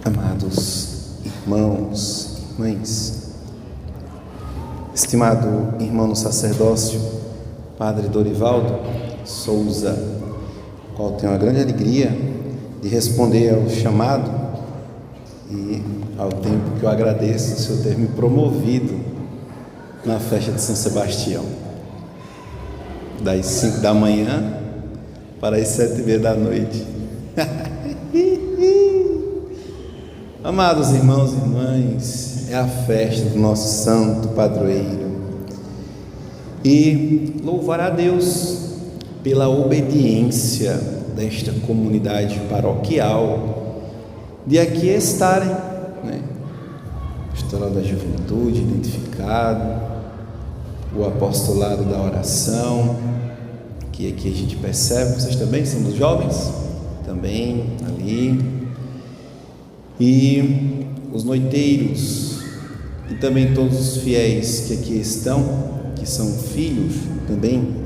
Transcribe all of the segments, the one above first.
Amados irmãos, irmãs, estimado irmão no sacerdócio, Padre Dorivaldo Souza, qual tenho a grande alegria de responder ao chamado e ao tempo que eu agradeço o Senhor ter me promovido na festa de São Sebastião, das 5 da manhã para as 7h30 da noite. Amados irmãos e irmãs, é a festa do nosso santo padroeiro e louvar a Deus pela obediência desta comunidade paroquial de aqui estarem, Pastoral da Juventude identificado, o apostolado da oração, que aqui a gente percebe, vocês também são dos jovens, também ali, e os noiteiros, e também todos os fiéis que aqui estão, que são filhos também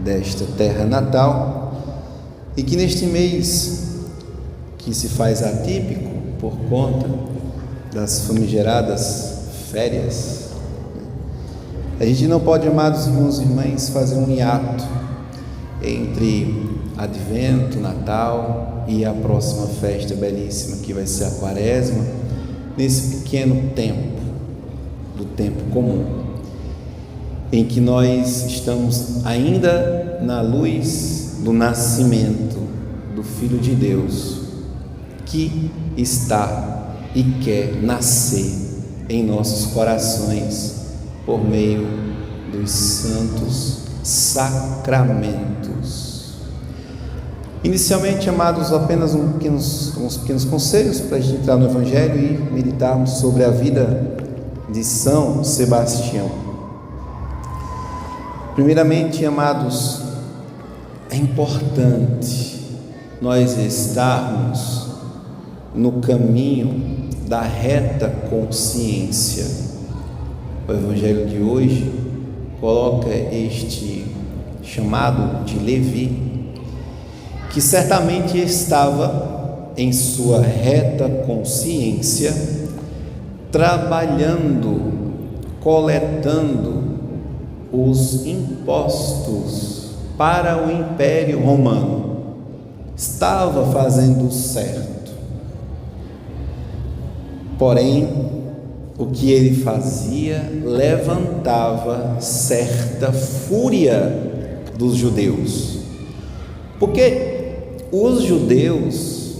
desta terra natal, e que neste mês, que se faz atípico por conta das famigeradas férias, a gente não pode, amados irmãos e irmãs, fazer um hiato entre Advento, Natal e a próxima festa belíssima que vai ser a Quaresma, nesse pequeno tempo, do tempo comum, em que nós estamos ainda na luz do nascimento do Filho de Deus, que está e quer nascer em nossos corações por meio dos santos sacramentos. Inicialmente, amados, apenas uns pequenos conselhos para a gente entrar no Evangelho e meditarmos sobre a vida de São Sebastião. Primeiramente, amados, é importante nós estarmos no caminho da reta consciência. O Evangelho de hoje coloca este chamado de Levi, que certamente estava em sua reta consciência, trabalhando, coletando os impostos para o Império Romano. Estava fazendo certo. Porém, o que ele fazia levantava certa fúria dos judeus, porque os judeus,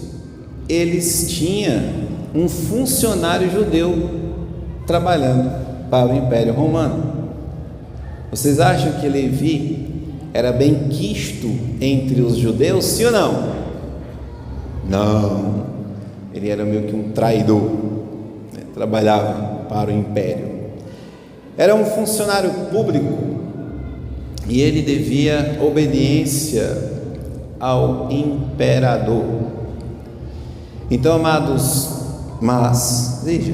eles tinham um funcionário judeu trabalhando para o Império Romano. Vocês acham que Levi era bem quisto entre os judeus, sim ou não? Não, ele era meio que um traidor, trabalhava para o Império. Era um funcionário público e ele devia obediência ao imperador. Então, amados, mas veja,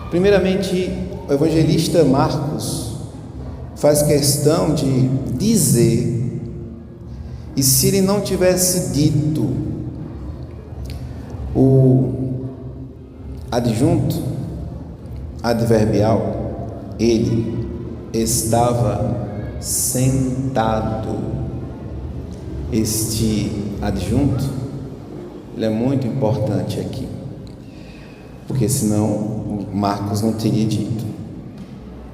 primeiramente o evangelista Marcos faz questão de dizer, e se ele não tivesse dito o adjunto adverbial, ele estava sentado. Este adjunto, ele é muito importante aqui, porque senão Marcos não teria dito.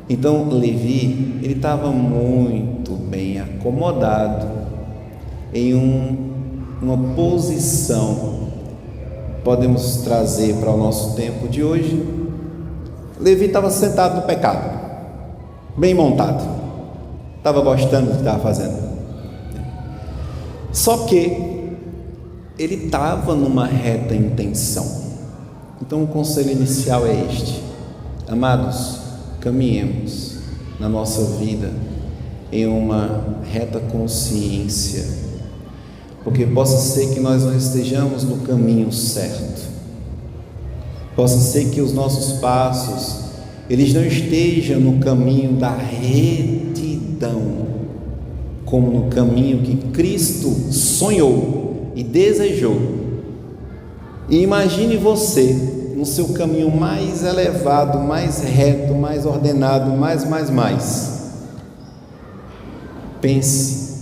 Então Levi, ele estava muito bem acomodado em uma posição, podemos trazer para o nosso tempo de hoje. Levi estava sentado no pecado, bem montado, estava gostando do que estava fazendo. Só que ele estava numa reta intenção. Então o conselho inicial é este: amados, caminhemos na nossa vida em uma reta consciência, porque possa ser que nós não estejamos no caminho certo, possa ser que os nossos passos eles não estejam no caminho da retidão, como no caminho que Cristo sonhou e desejou E imagine você no seu caminho mais elevado, mais reto, mais ordenado, mais. Pense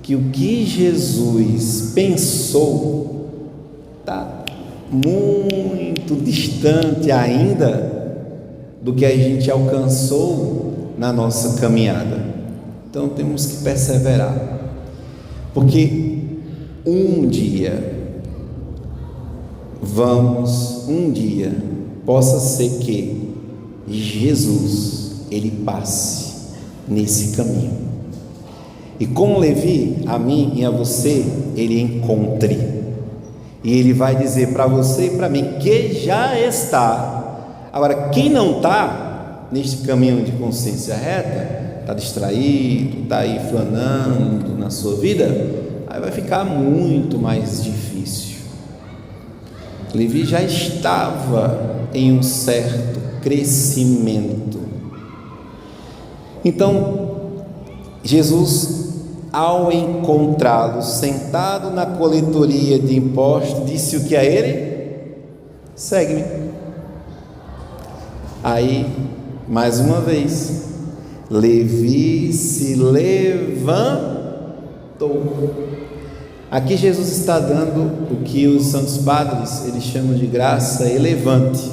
que o que Jesus pensou está muito distante ainda do que a gente alcançou na nossa caminhada. Então temos que perseverar, porque um dia possa ser que Jesus ele passe nesse caminho, e como Levi, a mim e a você, ele encontre, e ele vai dizer para você e para mim que já está. Agora, quem não está neste caminho de consciência reta, está distraído, está aí flanando na sua vida, aí vai ficar muito mais difícil. Levi já estava em um certo crescimento. Então, Jesus, ao encontrá-lo sentado na coletoria de impostos, disse o que a ele? Segue-me. Aí, mais uma vez, Levi se levantou. Aqui Jesus está dando o que os santos padres eles chamam de graça elevante.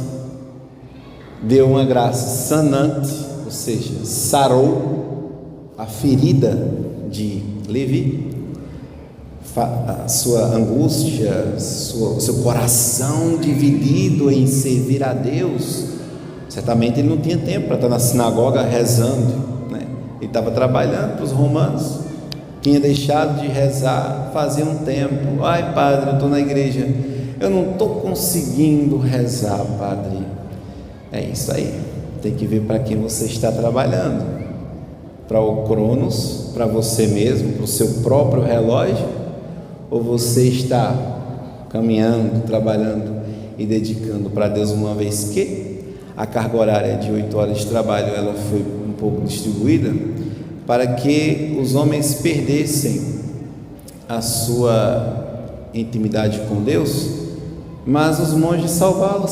Deu uma graça sanante, ou seja, sarou a ferida de Levi, a sua angústia, seu coração dividido em servir a Deus. Certamente ele não tinha tempo para estar na sinagoga rezando, né? Ele estava trabalhando para os romanos, tinha deixado de rezar fazia um tempo. Ai, padre, eu estou na igreja, eu não estou conseguindo rezar, padre. É isso aí, tem que ver para quem você está trabalhando. Para o Cronos, para você mesmo, para o seu próprio relógio, ou você está caminhando, trabalhando e dedicando para Deus, uma vez que a carga horária de 8 horas de trabalho ela foi um pouco distribuída para que os homens perdessem a sua intimidade com Deus, mas os monges salvaram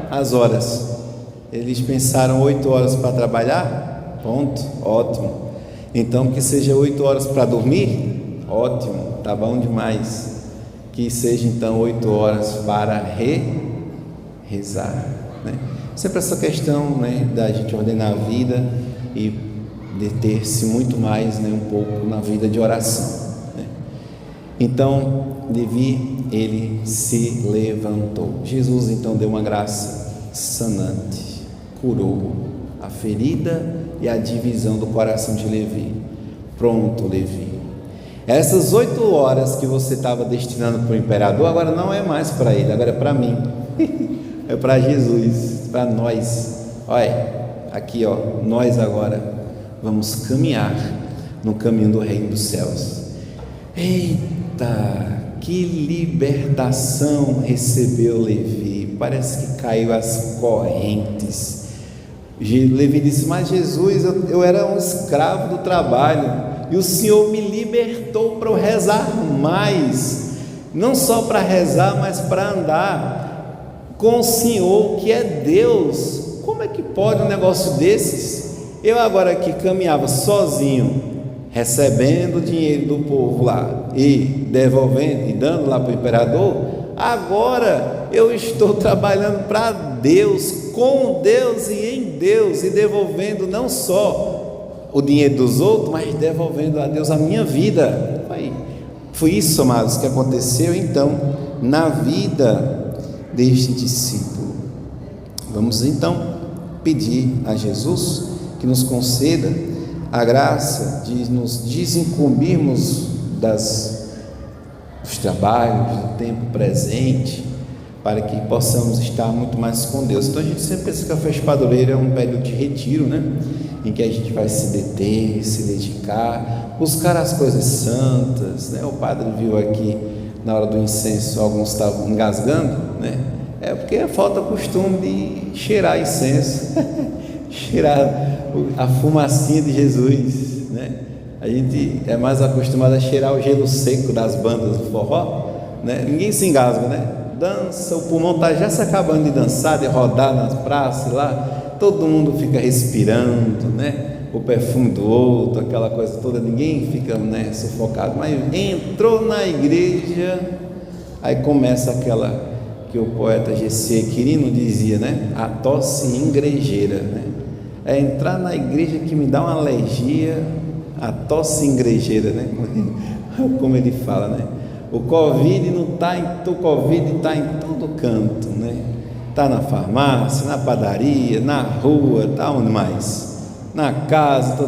as horas. Eles pensaram 8 horas para trabalhar. Ponto, ótimo. Então que seja 8 horas para dormir, ótimo, tá bom demais. Que seja então 8 horas para rezar, né? Sempre essa questão, né, da gente ordenar a vida e deter-se muito mais, né, um pouco na vida de oração, né? Então Levi ele se levantou. Jesus então deu uma graça sanante, curou a ferida e a divisão do coração de Levi. Pronto, Levi, essas 8 horas que você estava destinando para o imperador, agora não é mais para ele, agora é para mim. É para Jesus, para nós. Olha, aqui ó, nós agora vamos caminhar no caminho do reino dos céus. Eita, que libertação recebeu Levi, parece que caiu as correntes. Levi disse: mas Jesus, eu era um escravo do trabalho e o Senhor me libertou para eu rezar mais, não só para rezar, mas para andar com o Senhor que é Deus. Como é que pode um negócio desses? Eu agora que caminhava sozinho, recebendo o dinheiro do povo lá e devolvendo e dando lá para o imperador, agora eu estou trabalhando para Deus, com Deus e em Deus, e devolvendo não só o dinheiro dos outros, mas devolvendo a Deus a minha vida. Foi isso, amados, que aconteceu então na vida deste discípulo. Vamos então pedir a Jesus que nos conceda a graça de nos desincumbirmos dos trabalhos, do tempo presente, para que possamos estar muito mais com Deus. Então a gente sempre pensa que a festa padroeira é um período de retiro, né? Em que a gente vai se deter, se dedicar, buscar as coisas santas, né? O padre viu aqui na hora do incenso, alguns estavam engasgando, né? É porque falta o costume de cheirar incenso, cheirar a fumacinha de Jesus, né? A gente é mais acostumado a cheirar o gelo seco das bandas do forró, né? Ninguém se engasga, né? dança, o pulmão está já se acabando de dançar, de rodar nas praças lá, todo mundo fica respirando, né? O perfume do outro, aquela coisa toda, ninguém fica, né, sufocado, mas entrou na igreja, aí começa aquela que o poeta G.C. Quirino dizia, né? A tosse igrejeira, né? É entrar na igreja que me dá uma alergia, a tosse igrejeira, né? Como ele fala, né? O Covid não está o Covid está em todo canto, né? Está na farmácia, na padaria, na rua, está onde mais? Na casa,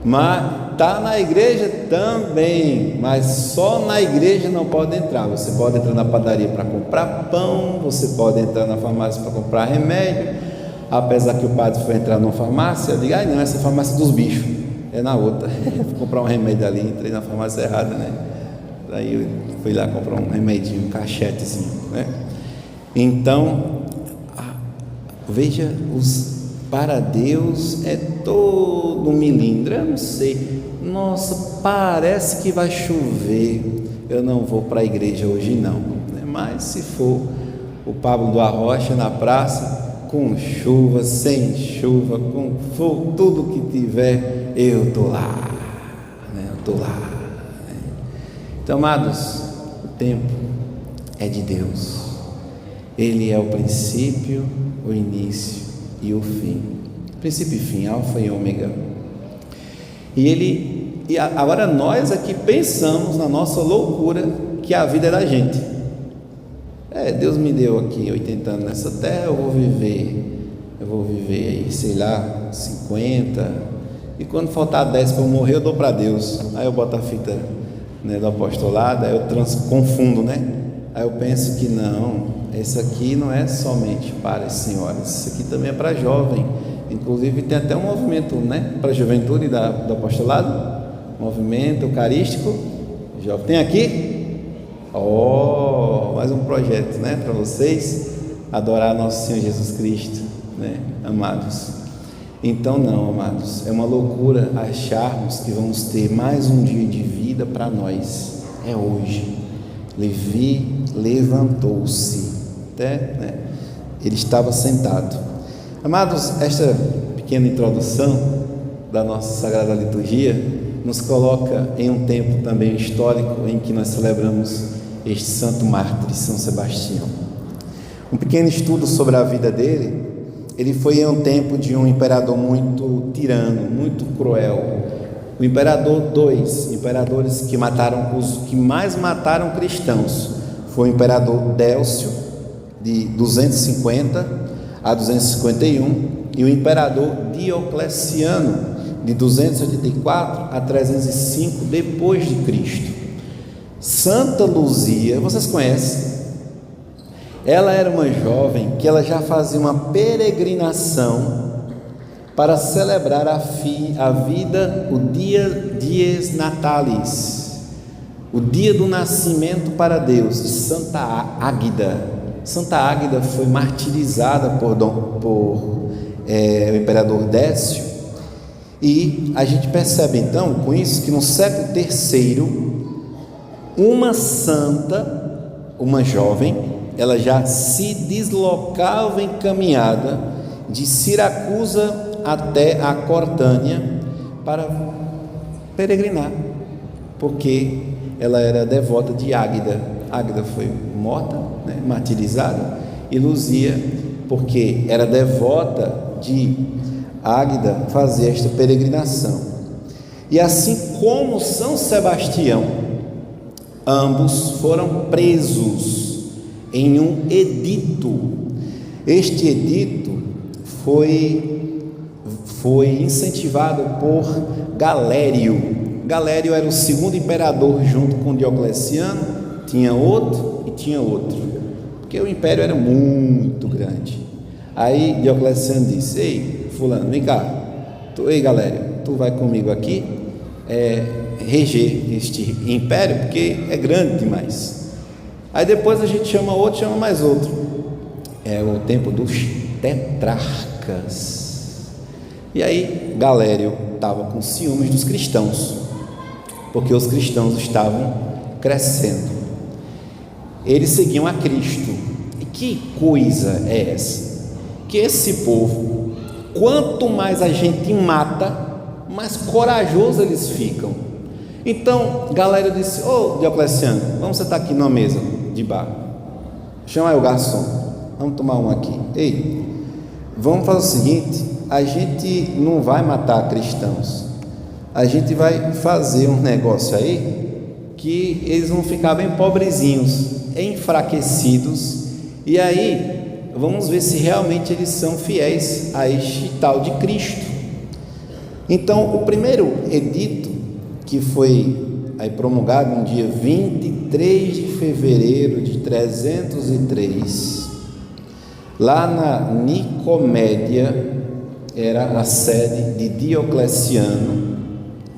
mas está na igreja também, mas só na igreja não pode entrar. Você pode entrar na padaria para comprar pão, você pode entrar na farmácia para comprar remédio, apesar que o padre foi entrar numa farmácia, eu digo, não, essa é a farmácia dos bichos, é na outra. Fui comprar um remédio ali, entrei na farmácia errada, né? Daí eu fui lá comprar um remedinho, um cachetezinho, né? Então, veja, para Deus é todo um milindre. Eu não sei, nossa, parece que vai chover, eu não vou para a igreja hoje não, né? Mas se for o Pablo do Arrocha na praça, com chuva, sem chuva, com fogo, tudo que tiver, eu estou lá, né? Eu estou lá, né? Então, amados, o tempo é de Deus, Ele é o princípio, o início e o fim, princípio e fim, alfa e ômega. E agora nós aqui pensamos na nossa loucura que a vida é da gente. Deus me deu aqui 80 anos nessa terra, eu vou viver aí, sei lá, 50, e quando faltar 10 para eu morrer, eu dou para Deus. Aí eu boto a fita, né, do apostolado, aí eu confundo, né? Aí eu penso que não, esse aqui não é somente para as senhoras, isso aqui também é para jovem. Inclusive tem até um movimento, né, para a juventude do apostolado, movimento eucarístico jovem. Tem aqui, mais um projeto, né, para vocês adorar nosso Senhor Jesus Cristo, né, amados. Então não, amados, é uma loucura acharmos que vamos ter mais um dia de vida para nós. É hoje. Levi levantou-se, né? Ele estava sentado. Amados, esta pequena introdução da nossa Sagrada Liturgia nos coloca em um tempo também histórico em que nós celebramos este santo mártir, São Sebastião. Um pequeno estudo sobre a vida dele. Ele foi em um tempo de um imperador muito tirano, muito cruel. O imperador, dois imperadores que mataram, os que mais mataram cristãos, foi o imperador Délcio, de 250 a 251, e o imperador Diocleciano, de 284 a 305 depois de Cristo. Santa Luzia, vocês conhecem? Ela era uma jovem que ela já fazia uma peregrinação para celebrar a vida, o dia Dies Natalis, o dia do nascimento para Deus, de Santa Águida. Santa Águida foi martirizada por o imperador Décio, e a gente percebe então com isso que no século III, uma santa, uma jovem, ela já se deslocava em caminhada de Siracusa até a Cortânia para peregrinar, porque ela era devota de Águida. Águida foi morta, né, martirizada, e Luzia, porque era devota de Águida, fazia esta peregrinação. E assim como São Sebastião, ambos foram presos em um edito. Este edito foi incentivado por Galério. Galério era o segundo imperador junto com Diocleciano. Tinha outro e tinha outro, porque o império era muito grande. Aí Diocleciano disse: ei, fulano, vem cá, ei Galério, tu vai comigo aqui reger este império, porque é grande demais. Aí depois a gente chama outro, chama mais outro. É o tempo dos tetrarcas. E aí Galério estava com ciúmes dos cristãos, porque os cristãos estavam crescendo. eles seguiam a Cristo. E que coisa é essa? Que esse povo, quanto mais a gente mata, mais corajosos eles ficam. Então, galera disse: ô Diocleciano, vamos sentar aqui numa mesa de bar, chama aí o garçom, vamos tomar um aqui. Ei, vamos fazer o seguinte: a gente não vai matar cristãos, a gente vai fazer um negócio aí que eles vão ficar bem pobrezinhos, enfraquecidos, e aí vamos ver se realmente eles são fiéis a este tal de Cristo. Então, o primeiro edito, que foi aí promulgado no dia 23 de fevereiro de 303, lá na Nicomédia, era a sede de Diocleciano,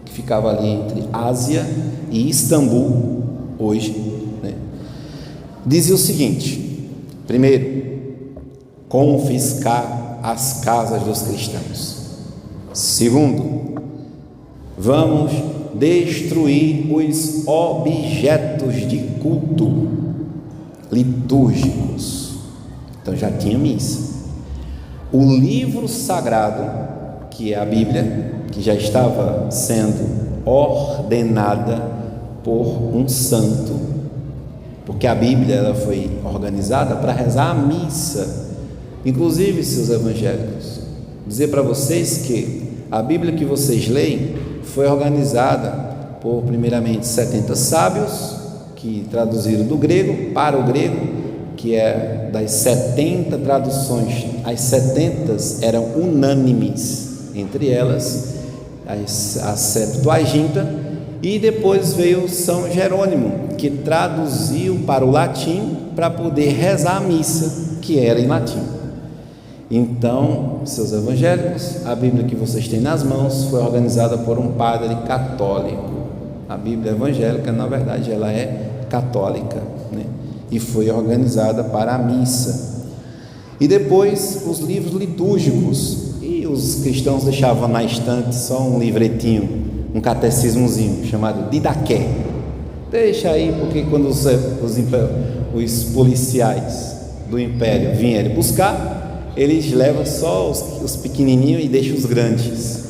que ficava ali entre Ásia e Istambul, hoje, né? Dizia o seguinte: primeiro, confiscar as casas dos cristãos. Segundo, vamos destruir os objetos de culto litúrgicos. Então já tinha missa. O livro sagrado, que é a Bíblia, que já estava sendo ordenada por um santo, porque a Bíblia ela foi organizada para rezar a missa. Inclusive, seus evangélicos, dizer para vocês que a Bíblia que vocês leem foi organizada por primeiramente 70 sábios, que traduziram do grego para o grego, que é das 70 traduções, as 70 eram unânimes, entre elas a Septuaginta, e depois veio São Jerônimo, que traduziu para o latim para poder rezar a missa, que era em latim. Então, seus evangélicos, a Bíblia que vocês têm nas mãos foi organizada por um padre católico. A Bíblia evangélica, na verdade, ela é católica, né? E foi organizada para a missa. E depois os livros litúrgicos, e os cristãos deixavam na estante só um livretinho, um catecismozinho chamado Didaqué. Deixa aí, porque quando os policiais do império vierem buscar, eles levam só os pequenininhos e deixam os grandes.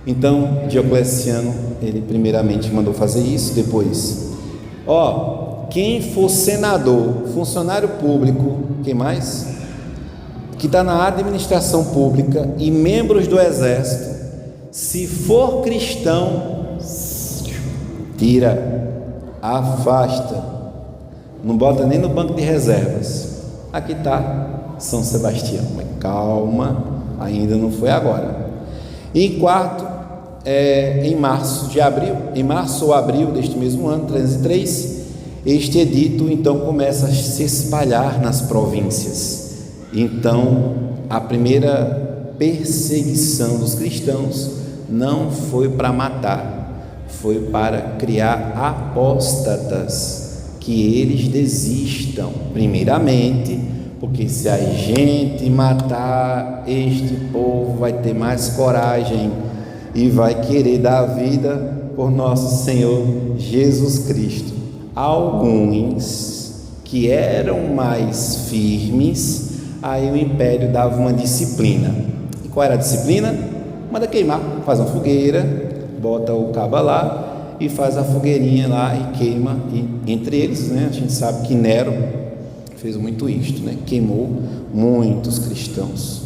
Então Diocleciano, ele primeiramente mandou fazer isso. Depois, quem for senador, funcionário público, quem mais? Que está na administração pública e membros do exército, se for cristão, tira, afasta, não bota nem no banco de reservas. Aqui está São Sebastião, mas calma, ainda não foi agora. E quarto, em março ou abril deste mesmo ano, 303, este edito então começa a se espalhar nas províncias. Então, a primeira perseguição dos cristãos não foi para matar, foi para criar apóstatas, que eles desistam, primeiramente, porque se a gente matar este povo, vai ter mais coragem e vai querer dar a vida por nosso Senhor Jesus Cristo. Alguns que eram mais firmes, aí o império dava uma disciplina. E qual era a disciplina? Manda queimar, faz uma fogueira, bota o cabo lá e faz a fogueirinha lá e queima. E entre eles, né, a gente sabe que Nero fez muito isto, né? Queimou muitos cristãos.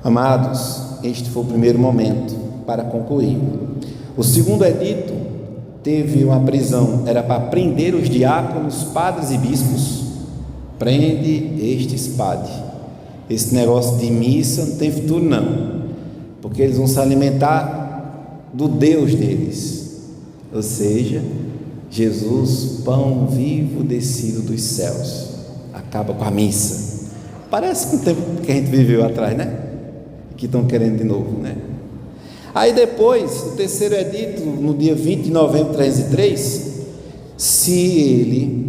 Amados, este foi o primeiro momento. Para concluir, o segundo edito teve uma prisão, era para prender os diáconos, padres e bispos. Prende estes padres. Esse negócio de missa não tem futuro não, porque eles vão se alimentar do Deus deles, ou seja, Jesus, pão vivo descido dos céus. Acaba com a missa. Parece com o tempo que a gente viveu atrás, né? Que estão querendo de novo, né? Aí depois, o terceiro edito, no dia 20 de novembro de 303, se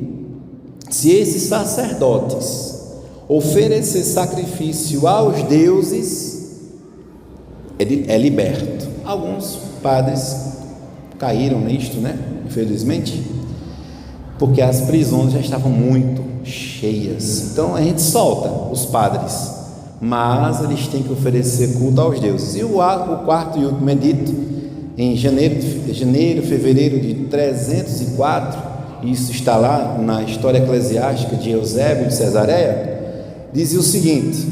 esses sacerdotes oferecer sacrifício aos deuses, ele é liberto. Alguns padres caíram nisto, né? Infelizmente, porque as prisões já estavam muito cheias. Então a gente solta os padres, mas eles têm que oferecer culto aos deuses. E o quarto e último edito, em fevereiro de 304, isso está lá na história eclesiástica de Eusébio de Cesareia, dizia o seguinte: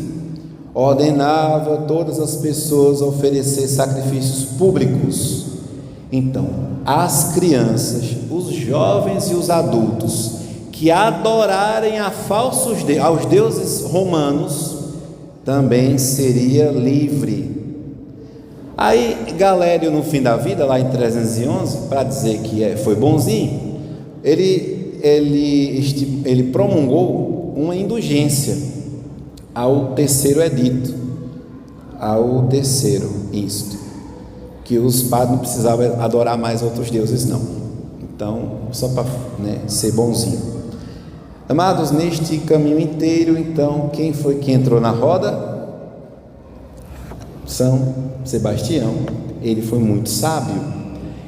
ordenava todas as pessoas a oferecer sacrifícios públicos. Então, as crianças, os jovens e os adultos que adorarem aos deuses romanos também seria livre. Aí Galério, no fim da vida, lá em 311, para dizer que foi bonzinho, ele promulgou uma indulgência ao terceiro edito, que os padres não precisavam adorar mais outros deuses, não. Então, só para ser bonzinho. Amados, neste caminho inteiro, então, quem foi que entrou na roda? São Sebastião. Ele foi muito sábio.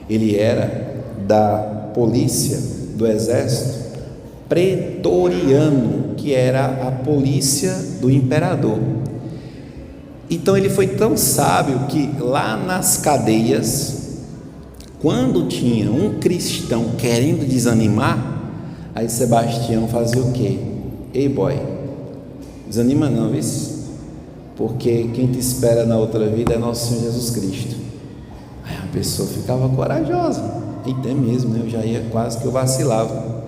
Ele era da polícia, do exército pretoriano, que era a polícia do imperador. Então ele foi tão sábio que lá nas cadeias, quando tinha um cristão querendo desanimar, aí Sebastião fazia o quê? Ei, boy, desanima não, viu? Porque quem te espera na outra vida é nosso Senhor Jesus Cristo. Aí a pessoa ficava corajosa. Eita, é mesmo, né? Eu já ia, quase que eu vacilava.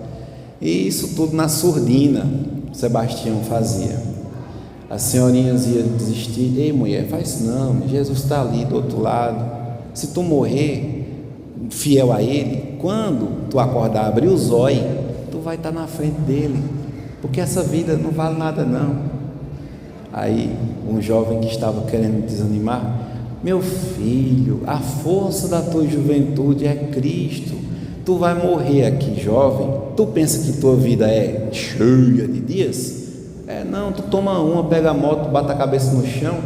E isso tudo na surdina Sebastião fazia. As senhorinhas iam desistir. Ei, mulher, faz não, Jesus está ali do outro lado. Se tu morrer fiel a Ele, quando tu acordar, abrir os olhos, tu vai estar na frente dele, porque essa vida não vale nada não. Aí um jovem que estava querendo desanimar: meu filho, a força da tua juventude é Cristo. Tu vai morrer aqui jovem. Tu pensa que tua vida é cheia de dias? Não, tu toma uma, pega a moto, bate a cabeça no chão.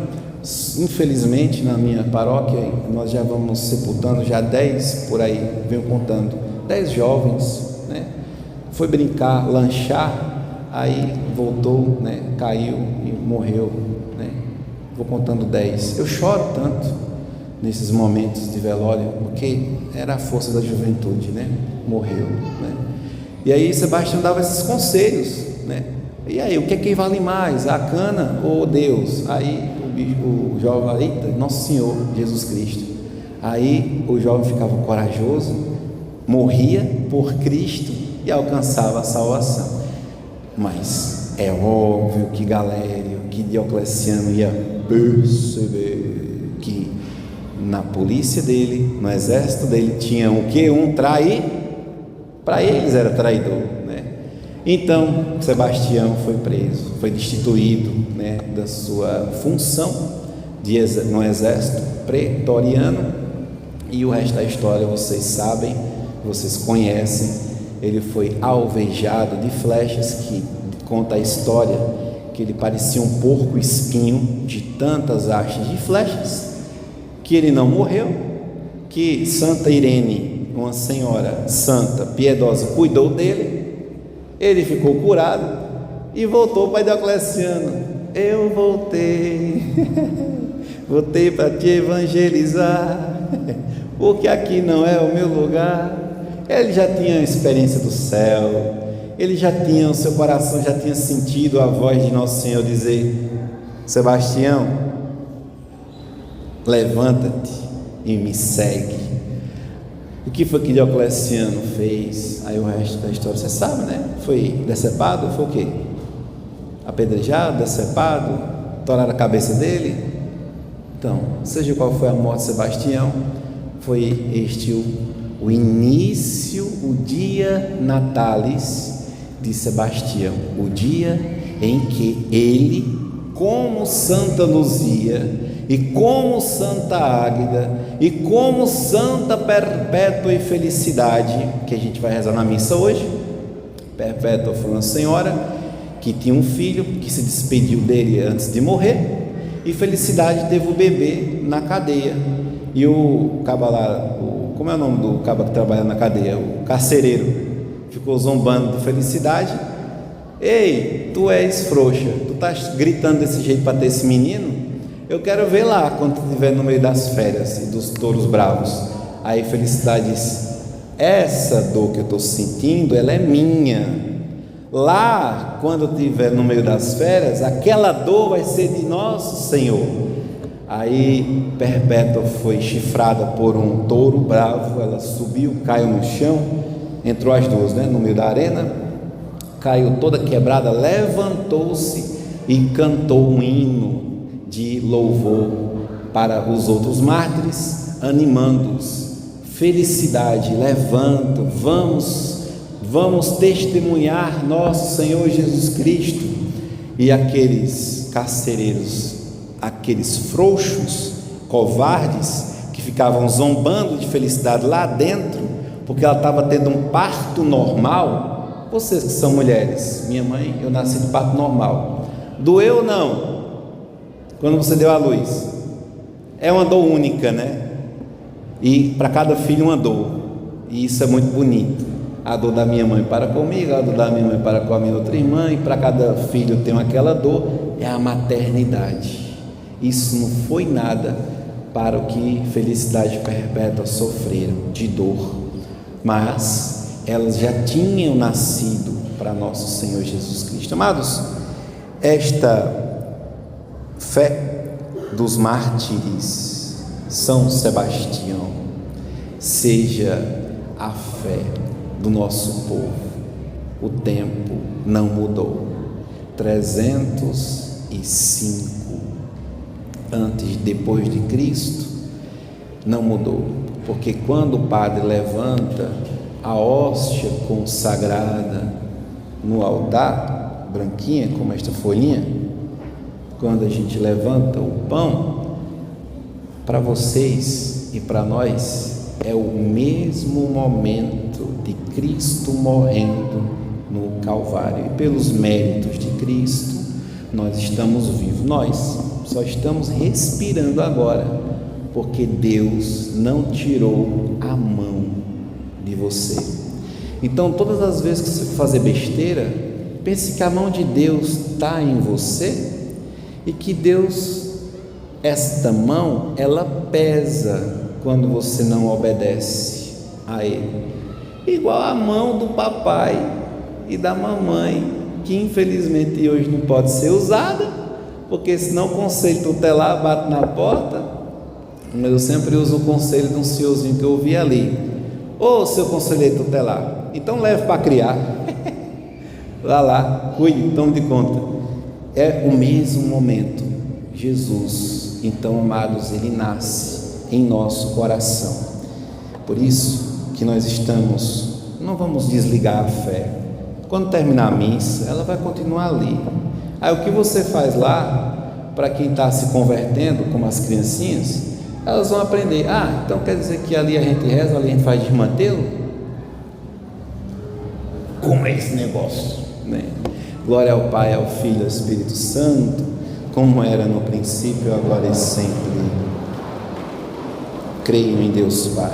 Infelizmente na minha paróquia nós já vamos sepultando já 10, por aí, venho contando, 10 jovens, foi brincar, lanchar, aí voltou, caiu e morreu, vou contando 10. Eu choro tanto nesses momentos de velório, porque era a força da juventude, morreu, E aí Sebastião dava esses conselhos, E aí, o que é que vale mais, a cana ou Deus? Aí o jovem, eita, Nosso Senhor Jesus Cristo. Aí o jovem ficava corajoso, morria por Cristo e alcançava a salvação. Mas é óbvio que Galério, que Diocleciano ia perceber que na polícia dele, no exército dele, tinha o que? Um trair. Para eles era traidor, Então Sebastião foi preso, foi destituído, da sua função no exército pretoriano, e o resto da história vocês sabem, vocês conhecem. Ele foi alvejado de flechas, que conta a história que ele parecia um porco espinho de tantas hastes de flechas, que ele não morreu, que Santa Irene, uma senhora santa, piedosa, cuidou dele. Ele ficou curado e voltou para Diocleciano. Eu voltei para te evangelizar, porque aqui não é o meu lugar. Ele já tinha a experiência do céu, ele já tinha, o seu coração já tinha sentido a voz de Nosso Senhor dizer: Sebastião, levanta-te e me segue. O que foi que Diocleciano fez? Aí o resto da história você sabe, Foi decepado? Foi o quê? Apedrejado, decepado, toraram a cabeça dele? Então, seja qual foi a morte de Sebastião, foi este o início, o dia natalis de Sebastião, o dia em que ele, como Santa Luzia, e como Santa Águeda, e como Santa Perpétua e Felicidade, que a gente vai rezar na missa hoje. Perpétua foi uma senhora que tinha um filho que se despediu dele antes de morrer, e Felicidade teve o bebê na cadeia. E o caba lá, como é o nome do caba que trabalha na cadeia? O carcereiro ficou zombando de felicidade. Ei, tu és frouxa, tu estás gritando desse jeito para ter esse menino? Eu quero ver lá quando tu estiver no meio das férias e dos touros bravos. Aí Felicidade diz: essa dor que eu estou sentindo, ela é minha. Lá, quando eu estiver no meio das férias, aquela dor vai ser de nosso Senhor. Aí Perpétua foi chifrada por um touro bravo, ela subiu, caiu no chão, entrou as duas, no meio da arena, caiu toda quebrada, levantou-se e cantou um hino de louvor para os outros mártires, animando-os. Felicidade, levanta, vamos testemunhar nosso Senhor Jesus Cristo. E aqueles carcereiros, aqueles frouxos, covardes, que ficavam zombando de Felicidade lá dentro, porque ela estava tendo um parto normal. Vocês que são mulheres, minha mãe, eu nasci de parto normal. Doeu ou não? Quando você deu à luz? É uma dor única, E para cada filho uma dor, e isso é muito bonito. A dor da minha mãe para comigo, a dor da minha mãe para com a minha outra irmã, e para cada filho tem aquela dor, é a maternidade. Isso não foi nada para o que Felicidade e Perpétua sofreram de dor, mas elas já tinham nascido para nosso Senhor Jesus Cristo. Amados, esta fé dos mártires São Sebastião seja a fé do nosso povo. O tempo não mudou. 305 depois de Cristo não mudou, porque quando o padre levanta a hóstia consagrada no altar, branquinha como esta folhinha, quando a gente levanta o pão, para vocês e para nós é o mesmo momento de Cristo morrendo no Calvário, e pelos méritos de Cristo nós estamos vivos. Nós só estamos respirando agora porque Deus não tirou a mão de você. Então, todas as vezes que você for fazer besteira, pense que a mão de Deus está em você, e que Deus, esta mão, ela pesa quando você não obedece a Ele, igual a mão do papai e da mamãe, que infelizmente hoje não pode ser usada, porque senão o conselho tutelar bate na porta. Mas eu sempre uso o conselho de um senhorzinho que eu ouvi ali: ô seu conselheiro tutelar, então leve para criar. Vá lá, cuide, tome de conta. É o mesmo momento. Jesus, então, amados, ele nasce em nosso coração. Por isso que nós não vamos desligar a fé. Quando terminar a missa, ela vai continuar ali. Aí o que você faz lá, para quem está se convertendo, como as criancinhas, elas vão aprender: então quer dizer que ali a gente reza, ali a gente faz desmantelo? Como é esse negócio? Glória ao Pai, ao Filho e ao Espírito Santo, como era no princípio, agora e sempre. Creio em Deus Pai,